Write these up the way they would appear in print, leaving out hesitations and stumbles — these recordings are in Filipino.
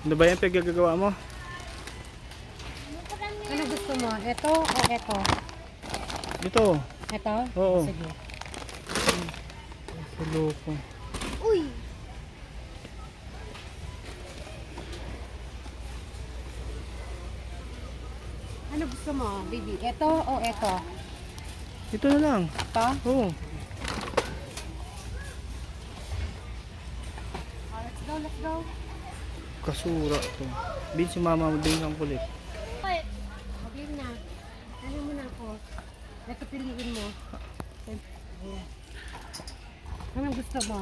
Ano ba yan pinagagawa mo? Ano gusto mo? Ito o ito? Ito. Ito? Oo. Sige. Sa loko. Uy! Ano gusto mo, baby? Ito o ito? Ito na lang. Ito? Oo. Oh, let's go, let's go. Kasura to. Bin si mama mo din ang kulit. Ay, Okay na. Ano mo na ako? Ito piliin mo. Ayan. Anong gusto mo?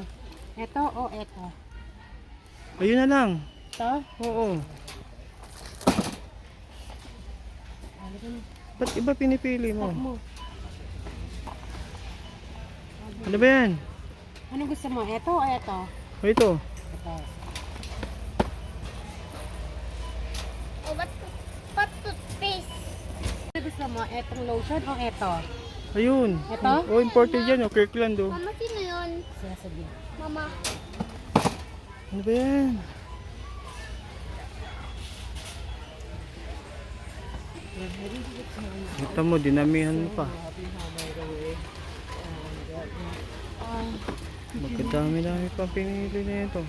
Ito o ito? Ayun na lang. Ito? Oo. Alin Ba't iba pinipili mo. mo? Ano ba yan? Anong gusto mo? Ito o ito? O ito. Ito. oh, ba't toothpaste? Ano gusto mo? Etong lotion o ito? Ayun. Ito? Oh, imported yan. O, Kirkland o. Mama, sino yun? Sige, sige. Mama. Ano ba yan? Kita mo, dinamihan mo pa. Magkadami-dami pa pinili na ito.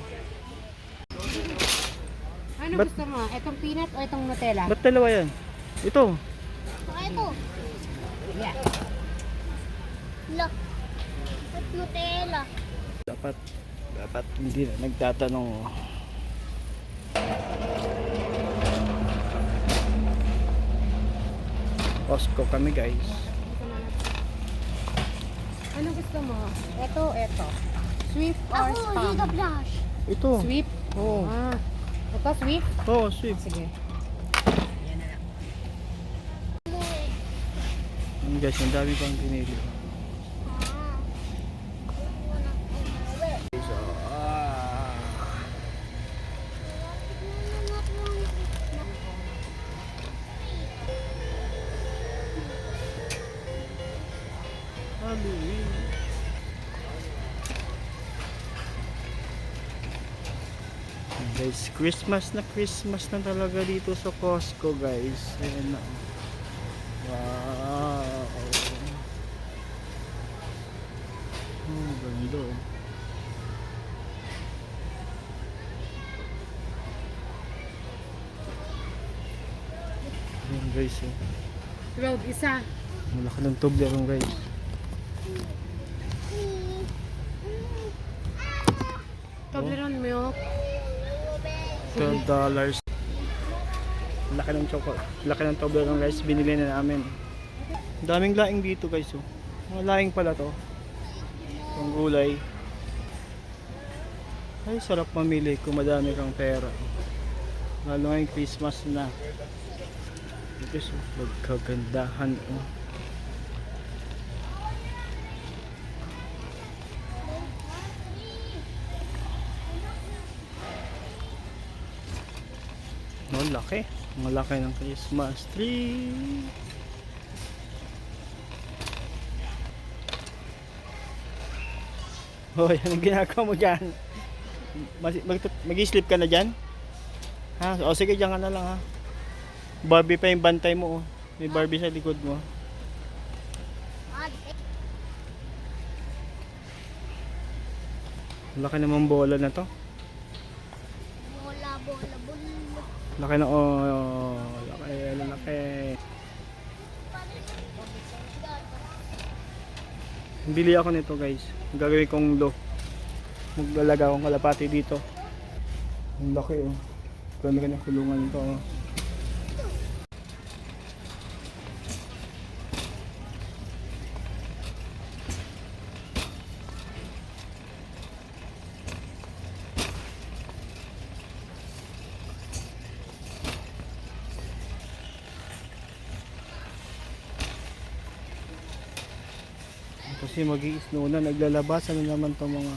Ano Ba't- gusto mo? Etong peanut o itong Nutella? Ba't dalawa yan? Ito. Saka ito. Yeah. Look. Ba't Nutella? Dapat hindi na nagtatanong. Costco kami guys. Ano gusto mo? Ito o ito? Swift or Ako, Spam? Giga Blush. Ito. Swift? Oo. Ah. Ito Swift? Oo, sweet. Sige. Yan na lang. Yun guys, ang dami pang pinili. Ah. So, Halloween. Guys, Christmas na talaga dito sa Costco guys. Ayan na. Wow. Oh, ganda oh. Ayan guys oh. Road, isa. Malaki ng Toblerone guys. Toblerone milk. $12. Laki ng chocolate. Laki ng Toblerone guys. Binili na namin. Daming laing dito guys oh. Mga laing pala to. Ang gulay. Ay sarap mamili kung madami kang pera. Lalo ngayong Christmas na. Ito so, magkagandahan oh. No, laki. Ang laki ng Christmas tree. Hoy, anong ginagawa mo dyan? Mag-sleep ka na dyan? Ha? O sige, dyan ka na lang ha. Barbie pa yung bantay mo oh. May Barbie sa likod mo. Laki naman bola na to. Bola, bola, bola. Laki na oh. Laki. Bili ako nito guys. Gagawin kong maglalaga akong kalapati dito. Ang laki oh. Ganda ka ng kulungan nito oh. Kasi mag-i-snow na, naglalabasan na naman itong mga